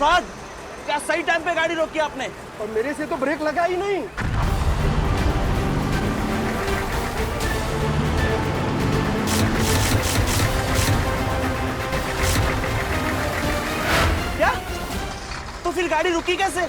विवाद, क्या सही टाइम पे गाड़ी रोकी आपने? और मेरे से तो ब्रेक लगा ही नहीं। क्या? तो फिर गाड़ी रुकी कैसे?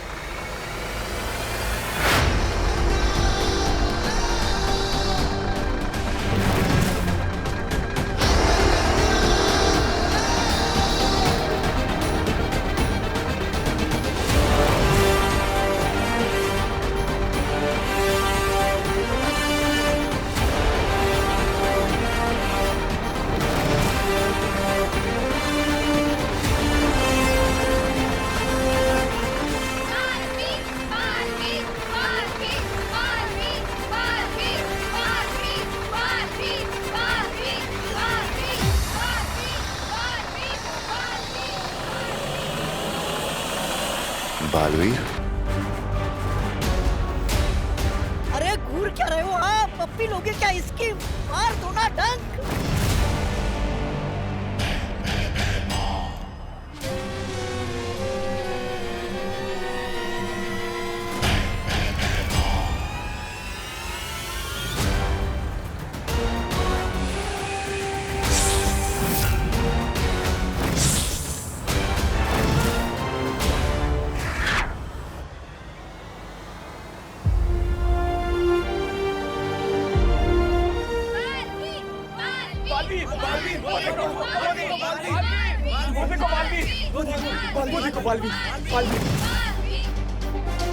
बालवीर, अरे घूर क्या रहे हो आप? पप्पी लोगे क्या इसकी? मार दो ना डंक।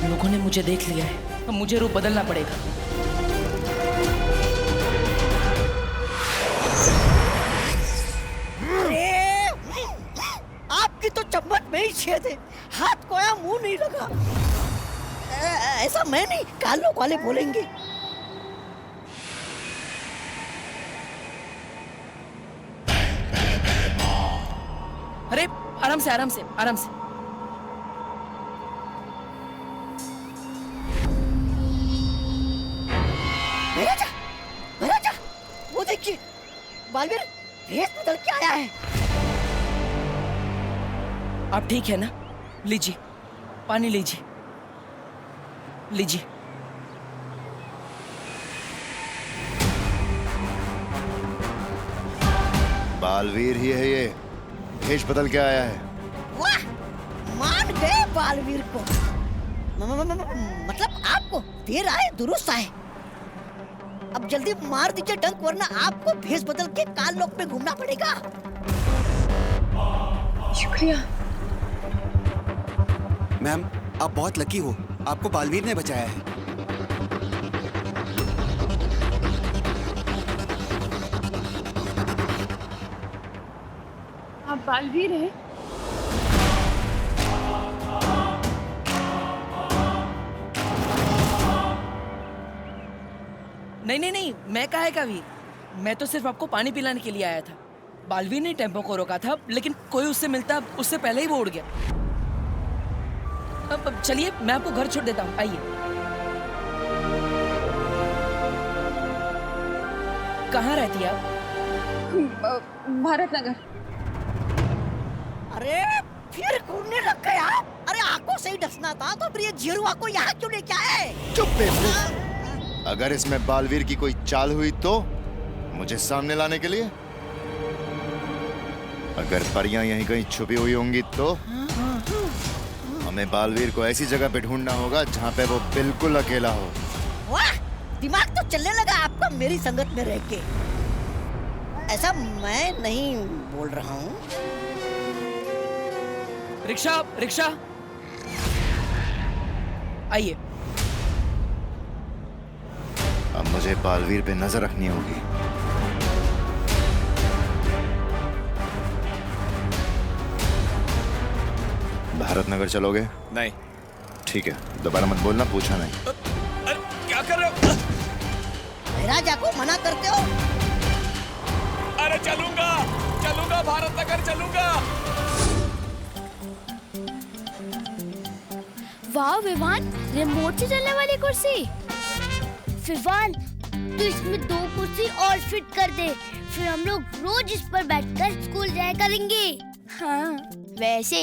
लोगों ने मुझे देख लिया है, अब मुझे रूप बदलना पड़ेगा। अरे आपकी तो चम्मच में ही छेद है, हाथ कोया मुंह नहीं लगा। ऐसा मैं नहीं, कालों वाले बोलेंगे। अरे आराम से आराम से आराम से। महाराजा, वो देखिए, बालवीर भेष बदल के आया है। आप ठीक है ना? लीजिए, पानी लीजिए, लीजिए। बालवीर ही है ये, भेष बदल के आया है। वाह, मान गए बालवीर को। मतलब आपको देर आए दुरुस्त आए। अब जल्दी मार दीजिए डंक, वरना आपको भेष बदल के काल लोक में घूमना पड़ेगा। शुक्रिया मैम, आप बहुत लकी हो, आपको बालवीर ने बचाया है। आप बालवीर हैं? नहीं नहीं नहीं, मैं काहे का वीर? मैं तो सिर्फ आपको पानी पिलाने के लिए आया था। बालवीर ने टेम्पो को रोका था, लेकिन कोई उससे मिलता उससे पहले ही वो उड़ गया। अब चलिए, मैं आपको घर छोड़ देता हूँ, आइए। कहाँ रहती है आप? भारत नगर। अरे फिर घूमने लग गए आप? अरे आंखों से ही डसना था तो फिर ये जीरुआ को यहाँ क्यों लेके आए? चुप बेवकूफ। अगर इसमें बालवीर की कोई चाल हुई तो मुझे सामने लाने के लिए? अगर परियां यहीं कहीं छुपी हुई होंगी तो हमें बालवीर को ऐसी जगह पे ढूंढना होगा जहाँ पे वो बिल्कुल अकेला हो। वाह, दिमाग तो चलने लगा आपका मेरी संगत में रह के। ऐसा मैं नहीं बोल रहा हूँ। रिक्शा रिक्शा, आइए। अब मुझे बालवीर पे नजर रखनी होगी। भारत नगर चलोगे? नहीं। ठीक है, दोबारा मत बोलना, पूछा नहीं। अरे क्या कर रहे हो? राजा को मना करते हो? अरे चलूंगा, चलूंगा, भारत नगर चलूंगा। वाह विवान, रिमोट से चलने वाली कुर्सी। विवान, तू इसमें 2 कुर्सी और फिट कर दे, फिर हम लोग रोज इस पर बैठकर स्कूल जाया करेंगे। हाँ, वैसे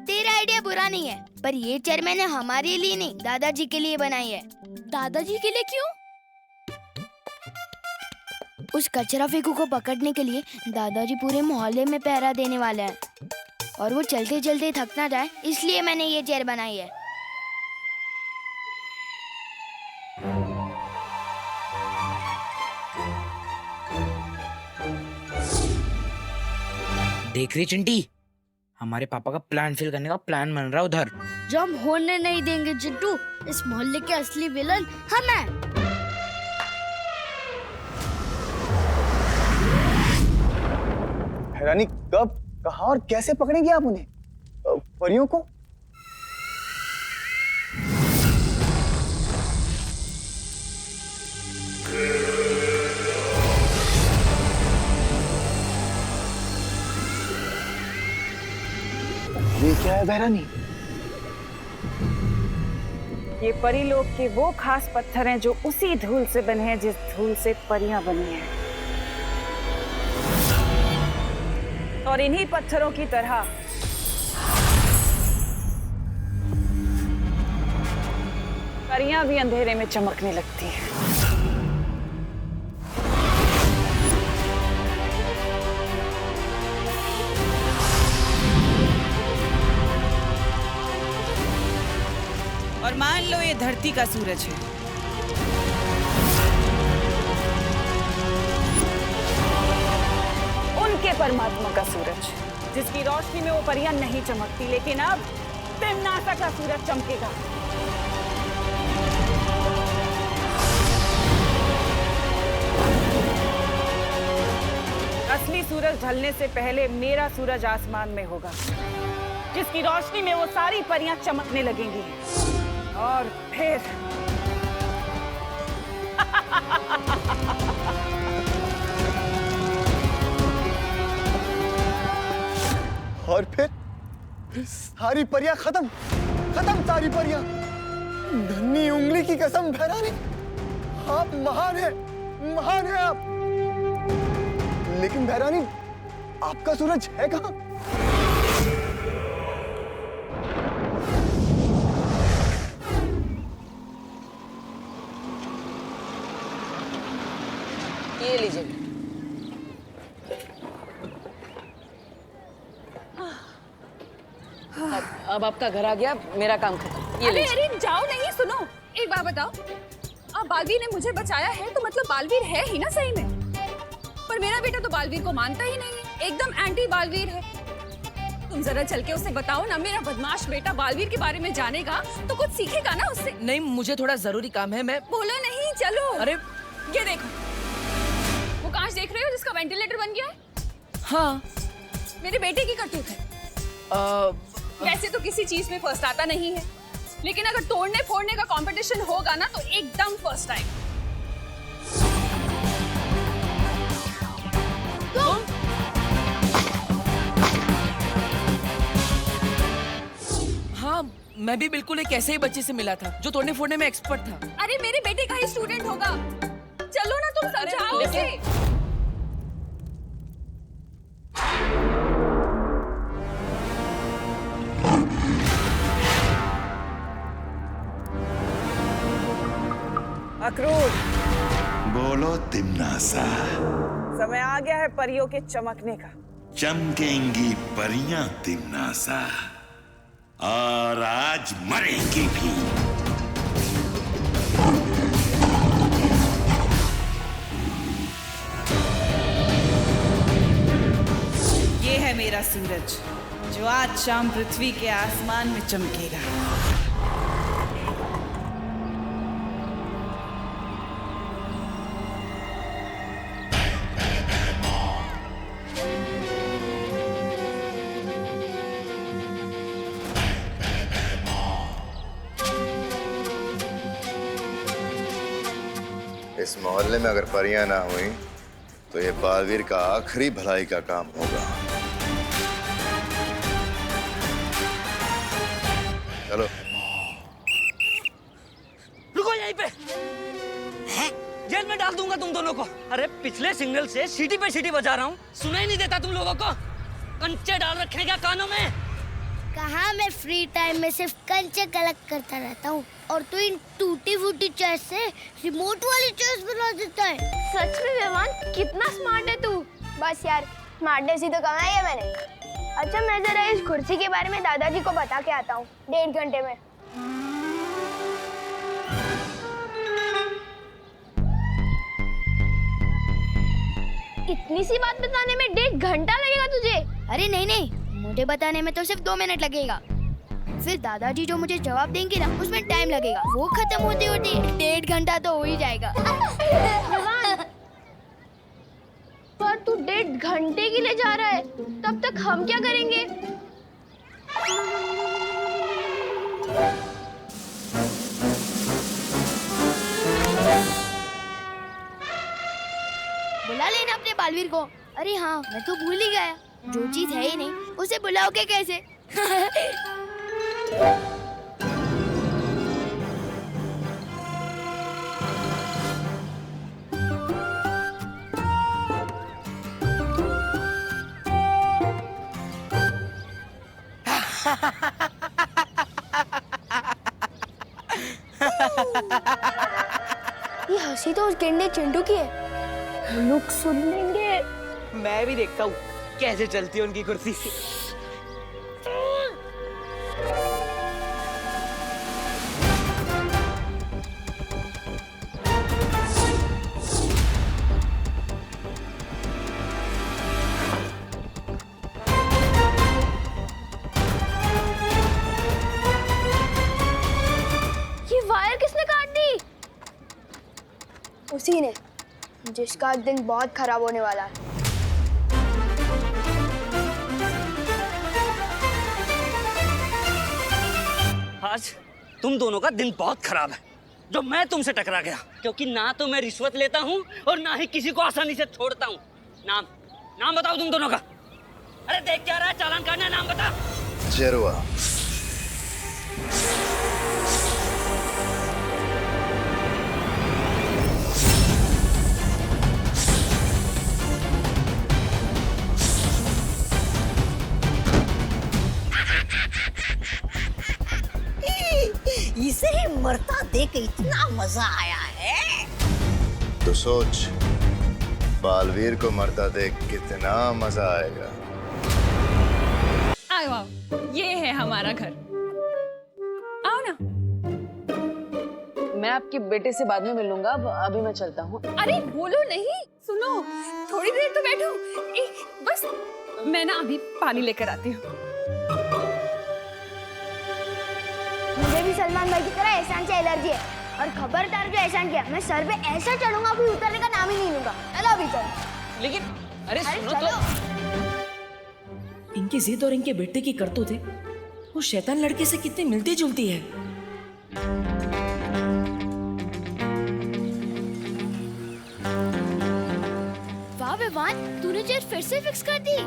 तेरा आइडिया बुरा नहीं है, पर ये चेयर मैंने हमारे लिए नहीं, दादाजी के लिए बनाई है। दादाजी के लिए क्यों? उस कचरा फेंकू को पकड़ने के लिए दादाजी पूरे मोहल्ले में पहरा देने वाले हैं, और वो चलते चलते थक ना जाए, इसलिए मैंने ये चेयर बनाई है। देख रही चिंटी, हमारे पापा का प्लान फिल करने का प्लान बन रहा है उधर। जो हम होने नहीं देंगे चिट्टू, इस मोहल्ले के असली विलन हम हैं। हैरानी कब, कहाँ और कैसे पकड़ेंगे आप उन्हें, परियों को? ये क्या है बहरानी? ये परी लोग के वो खास पत्थर हैं जो उसी धूल से बने हैं जिस धूल से परियां बनी हैं। और इन्हीं पत्थरों की तरह परियां भी अंधेरे में चमकने लगती हैं। और मान लो ये धरती का सूरज है, उनके परमात्मा का सूरज, जिसकी रोशनी में वो परियां नहीं चमकती, लेकिन अब तिम्नासा का सूरज चमकेगा। असली सूरज ढलने से पहले मेरा सूरज आसमान में होगा, जिसकी रोशनी में वो सारी परियां चमकने लगेंगी। और फिर और फिर सारी परियां खत्म, खत्म सारी परियां। धन्नी उंगली की कसम बहरानी, आप महान हैं, महान हैं आप। लेकिन बहरानी, आपका सूरज है कहाँ? ये लीजिए। अब आपका घर आ गया, मेरा काम खत्म। ये लीजिए। अरे जाओ नहीं, सुनो एक बात बताओ, अब बालवीर ने मुझे बचाया है तो मतलब बालवीर है ही ना सही में। पर मेरा बेटा तो बालवीर को मानता ही नहीं है, एकदम एंटी बालवीर है। तुम जरा चल के उसे बताओ ना, मेरा बदमाश बेटा बालवीर के बारे में जानेगा तो कुछ सीखेगा ना उससे। नहीं, मुझे थोड़ा जरूरी काम है, मैं। बोलो नहीं, चलो। अरे ये देखो, वो कांच देख रहे हो जिसका वेंटिलेटर बन गया है? हाँ। मेरे बेटे की करतूत है। वैसे तो किसी चीज में फर्स्ट आता नहीं है, लेकिन अगर तोड़ने फोड़ने का कंपटीशन होगा ना तो एकदम फर्स्ट आएगा। हाँ, मैं भी बिल्कुल एक ऐसे ही बच्चे से मिला था जो तोड़ने फोड़ने में एक्सपर्ट था। अरे मेरे बेटे का ही स्टूडेंट होगा। चलो ना, तुम समझाओ उसे। अक्रूर, बोलो तिम्नासा। समय आ गया है परियों के चमकने का। चमकेंगी परियां तिम्नासा, और आज मरेंगी भी। ये है मेरा सूरज, जो आज शाम पृथ्वी के आसमान में चमकेगा। इस मोहल्ले में अगर परियां ना हुई तो ये बालवीर का आखिरी भलाई का काम होगा। चलो। रुको यहीं पे। जेल में डाल दूंगा तुम दोनों को। अरे पिछले सिग्नल से सीटी पे सीटी बजा रहा हूँ, सुनाई नहीं देता तुम लोगों को? कंचे डाल रखे हैं क्या कानों में? कहाँ मैं फ्री टाइम में सिर्फ कंचे कलेक्ट करता रहता हूँ और तू इन टूटी फूटी चेस से रिमोट वाली चेस बना देता है। सच में विवान, कितना स्मार्ट है तू। बस यार, स्मार्टनेस ही तो कमाई है मैंने। अच्छा, मैं जरा इस कुर्सी के बारे में दादाजी को बता के आता हूँ 1.5 घंटे में। इतनी सी बात बताने में 1.5 घंटा लगेगा तुझे? अरे नहीं नहीं, मुझे बताने में तो सिर्फ 2 मिनट लगेगा। फिर दादाजी जो मुझे जवाब देंगे ना, उसमें टाइम लगेगा। वो खत्म होते होते 1.5 घंटा तो हो ही जाएगा। पर तू 1.5 घंटे के लिए जा रहा है, तब तक हम क्या करेंगे? बुला लेना अपने बालवीर को। अरे हाँ, मैं तो भूल ही गया, जो चीज है ही नहीं उसे बुलाओगे कैसे? ये हंसी तो उस गेंडे चिंटू की है। लोग सुन लेंगे। मैं भी देखता हूँ कैसे चलती है उनकी कुर्सी। ये वायर किसने काट दी? उसी ने, जिसका दिन बहुत खराब होने वाला है। आज तुम दोनों का दिन बहुत खराब है, जो मैं तुमसे टकरा गया, क्योंकि ना तो मैं रिश्वत लेता हूँ और ना ही किसी को आसानी से छोड़ता हूँ। नाम बताओ तुम दोनों का। अरे देख क्या रहा है, चालान काटना है, नाम बता। जरवा। इसे ही मरता देख इतना मजा आया है। तो सोच, बालवीर को मरता देख कितना मजा आएगा। आओ आओ, ये है हमारा घर। आओ ना। मैं आपके बेटे से बाद में मिलूंगा, अभी मैं चलता हूँ। अरे बोलो नहीं, सुनो, थोड़ी देर तो बैठो। बस मैं ना अभी पानी लेकर आती हूँ। मुझे भी सलमान भाई की तरह एहसान से एलर्जी है, और खबरदार जो एहसान किया, मैं सर पे ऐसा चढ़ूंगा कि उतरने का नाम ही नहीं लूंगा। चलो अभी चलो। लेकिन अरे सुनो चलो। तो इनकी जिद और इनके बेटे की करतूतें वो शैतान लड़के से कितनी मिलती जुलती है। वाह विवान, तूने चेयर फिर से फिक्स कर दी।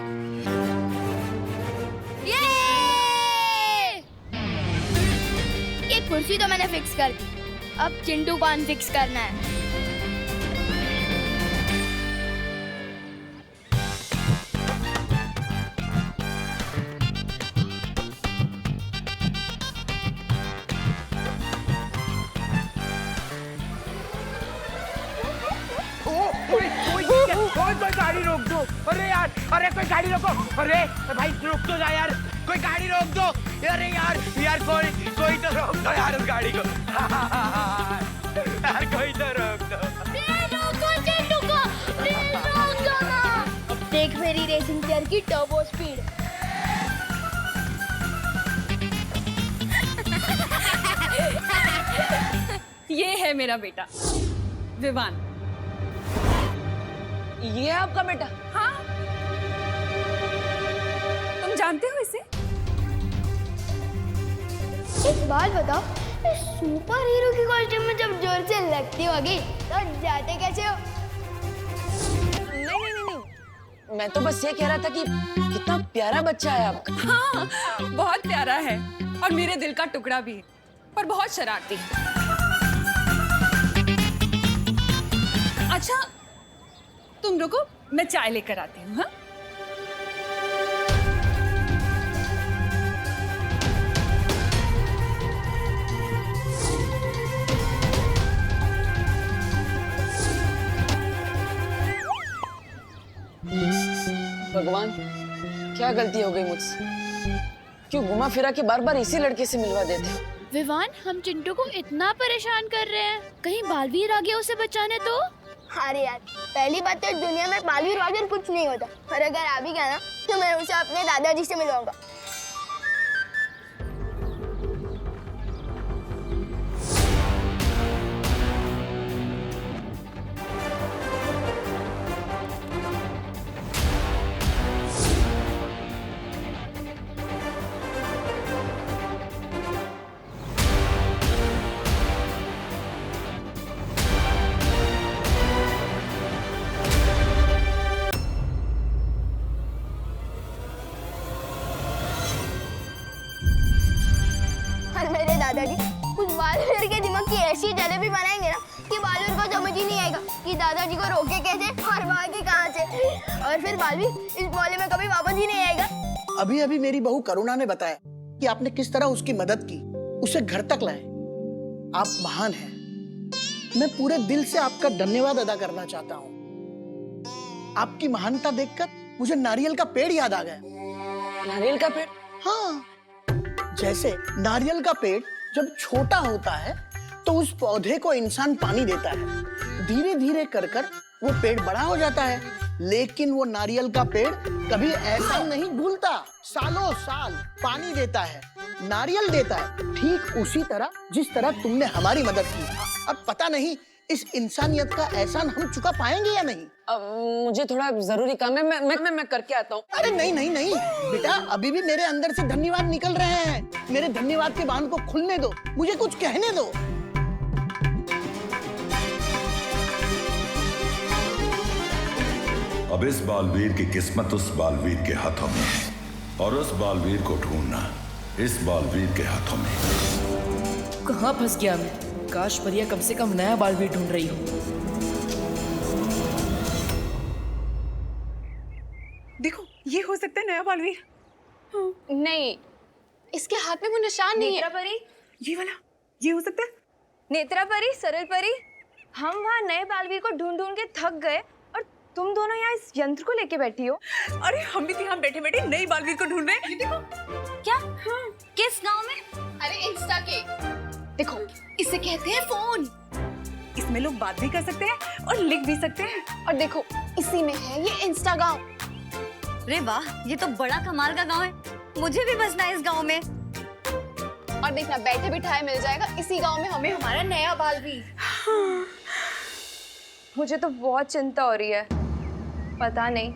ये कुर्सी तो मैंने फिक्स कर दी, अब चिंटू को अनफिक्स करना है। कोई गाड़ी रोक दो। अरे यार, अरे कोई गाड़ी रोको। अरे भाई रोक तो जा यार, कोई गाड़ी रोक दो। अरे यार कोई तो रोक दो यार उस गाड़ी को। यार कोई तो रोक दो। अब देख मेरी रेसिंग चेयर की टर्बो स्पीड। ये है मेरा बेटा विवान। ये है आपका बेटा? हाँ, तुम जानते हो इसे? एक बात बताओ, सुपर हीरो की कॉस्ट्यूम में जब जोर से लगती होगी तो जाते कैसे हो? नहीं, मैं तो बस ये कह रहा था कि कितना प्यारा बच्चा है आपका। हाँ, बहुत प्यारा है और मेरे दिल का टुकड़ा भी, पर बहुत शरारती है। अच्छा, तुम रुको, मैं चाय लेकर आती हूँ। हाँ? भगवान, क्या गलती हो गई मुझसे? क्यों घुमा फिरा के बार बार इसी लड़के से मिलवा देते हो? विवान, हम चिंटू को इतना परेशान कर रहे हैं, कहीं बालवीर आ गया उसे बचाने तो? अरे यार, पहली बात तो दुनिया में बालवीर वालवीर कुछ नहीं होता, और अगर आ भी गया ना तो मैं उसे अपने दादाजी से मिलवाऊंगा। मेरे दादाजी उस बालवीर के दिमाग की ऐसी जलेबी बनाएंगे ना कि बालवीर को समझ ही नहीं आएगा कि दादाजी को रोके कैसे और भागे कहाँ से, और फिर बालवीर इस मोहल्ले में कभी वापस ही नहीं आएगा। अभी अभी मेरी बहू करुणा ने बताया कि आपने किस तरह उसकी मदद की, उसे घर तक लाए। आप महान हैं। मैं पूरे दिल से आपका धन्यवाद अदा करना चाहता हूँ। आपकी महानता देखकर मुझे नारियल का पेड़ याद आ गया। नारियल का पेड़? हाँ, जैसे नारियल का पेड़ जब छोटा होता है तो उस पौधे को इंसान पानी देता है, धीरे धीरे कर कर वो पेड़ बड़ा हो जाता है, लेकिन वो नारियल का पेड़ कभी ऐसा नहीं भूलता, सालों साल पानी देता है, नारियल देता है, ठीक उसी तरह जिस तरह तुमने हमारी मदद की। अब पता नहीं इस इंसानियत का एहसान हम चुका पाएंगे या नहीं। अब मुझे थोड़ा जरूरी काम है, मैं करके आता हूँ। अरे नहीं नहीं नहीं बेटा, अभी भी मेरे अंदर से धन्यवाद निकल रहे हैं। मेरे धन्यवाद के बांध को खुलने दो, मुझे कुछ कहने दो। अब इस बालवीर की किस्मत उस बालवीर के हाथों में है, और उस बालवीर को ढूंढना इस बालवीर के हाथों में। कहाँ फंस गया मैं? काश परिया कम से कम नया बालवीर ढूंढ रही हो। देखो, ये हो सकता है नया बालवीर। नहीं, इसके हाथ में वो निशान नहीं है। नेत्रा परी, ये वाला, ये हो सकता है। नेत्रा परी, सरल परी, हम वहाँ नए बालवीर को ढूंढ ढूंढ के थक गए और तुम दोनों यहाँ इस यंत्र को लेके बैठी हो। अरे हम भी यहाँ बैठे बैठे नई बालवीर को ढूंढ रहे हैं। देखो क्या? किस गांव में? अरे इंस्टा के। देखो, इसे कहते हैं फोन। इसमें लोग बात भी कर सकते हैं और लिख भी सकते हैं। और देखो, इसी में है ये इंस्टा गांव। अरे वाह, ये तो बड़ा कमाल का गांव है। मुझे भी बसना है इस गांव में। और देखना, बैठे बिठाए मिल जाएगा इसी गांव में हमें हमारा नया बालवीर। मुझे तो बहुत चिंता हो रही है, पता नहीं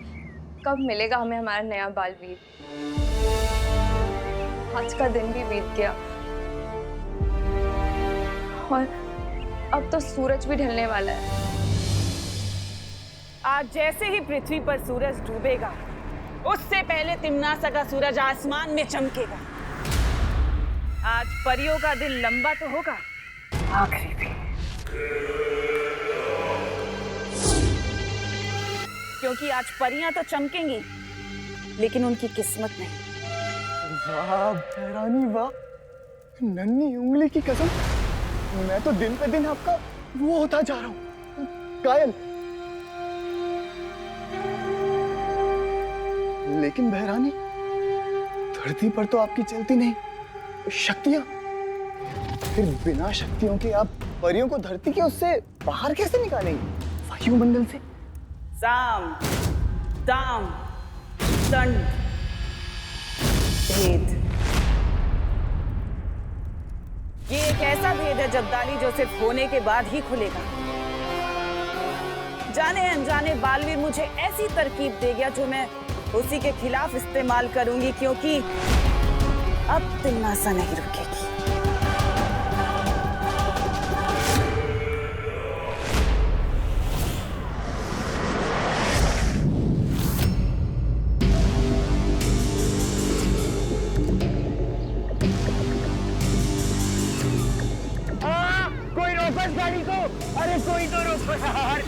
कब मिलेगा हमें हमारा नया बालवीर। आज का दिन भी बीत गया और अब तो सूरज भी ढलने वाला है। आज जैसे ही पृथ्वी पर सूरज डूबेगा, उससे पहले तिम्नासा का सूरज आसमान में चमकेगा। आज परियों का दिन लंबा तो होगा, आखिरी भी, क्योंकि आज परियां तो चमकेंगी, लेकिन उनकी किस्मत नहीं। वाह भैरानी वाह, नन्ही उंगली की कसम, मैं तो दिन पे दिन आपका वो होता जा रहा हूँ, कायल। लेकिन बहरानी, धरती पर तो आपकी चलती नहीं शक्तियां, फिर बिना शक्तियों के आप परियों को धरती के उससे बाहर कैसे निकालेंगे, वायुमंडल से? साम, दाम, दंड, भेद। ये एक ऐसा भेद है जद्दाली जो सिर्फ होने के बाद ही खुलेगा। जाने अनजाने बालवीर मुझे ऐसी तरकीब दे गया जो मैं उसी के खिलाफ इस्तेमाल करूंगी, क्योंकि अब तिम्नासा नहीं रुकेगी। कोई रोको इस गाड़ी को। अरे कोई तो रोको यार।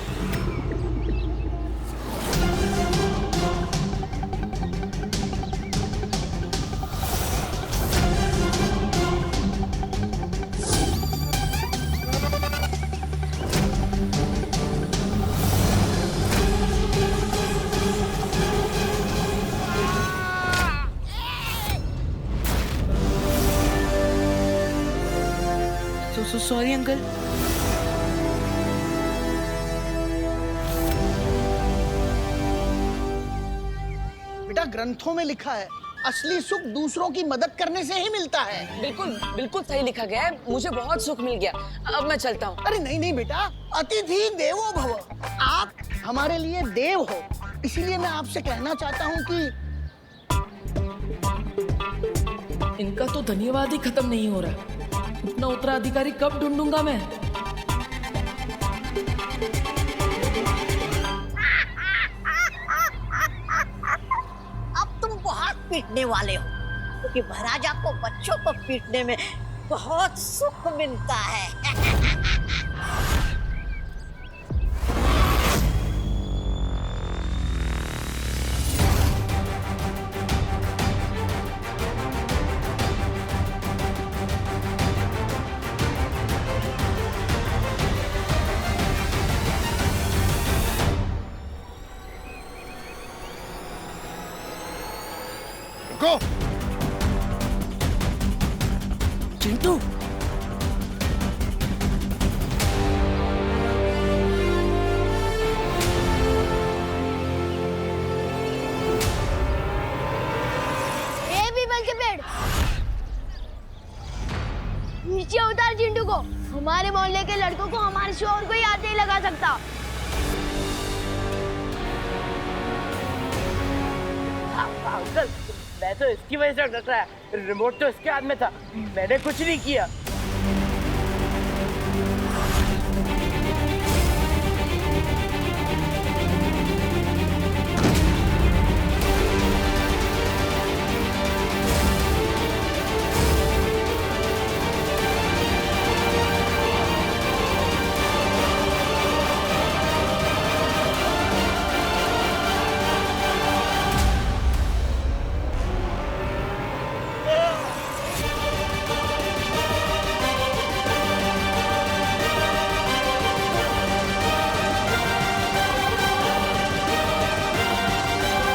Sorry uncle. बेटा ग्रंथों में लिखा है असली सुख दूसरों की मदद करने से ही मिलता है। बिल्कुल बिल्कुल सही लिखा गया है, मुझे बहुत सुख मिल गया। अब मैं चलता हूँ। अरे नहीं नहीं बेटा, अतिथि देवो भव। आप हमारे लिए देव हो, इसीलिए मैं आपसे कहना चाहता हूँ कि इनका तो धन्यवाद ही खत्म नहीं हो रहा। इतना उत्तराधिकारी कब ढूंढूंगा मैं? अब तुम बहुत पीटने वाले हो, क्योंकि महाराजा को बच्चों को पीटने में बहुत सुख मिलता है। रुको। चिंटू, ए पीपल के पेड़, नीचे उतार चिंटू को। हमारे मोहल्ले के लड़कों को हमारे शोर को ही हाथ नहीं लगा सकता। अंकल, मैं तो इसकी वजह से डर रहा है। रिमोट तो इसके हाथ में था, मैंने कुछ नहीं किया।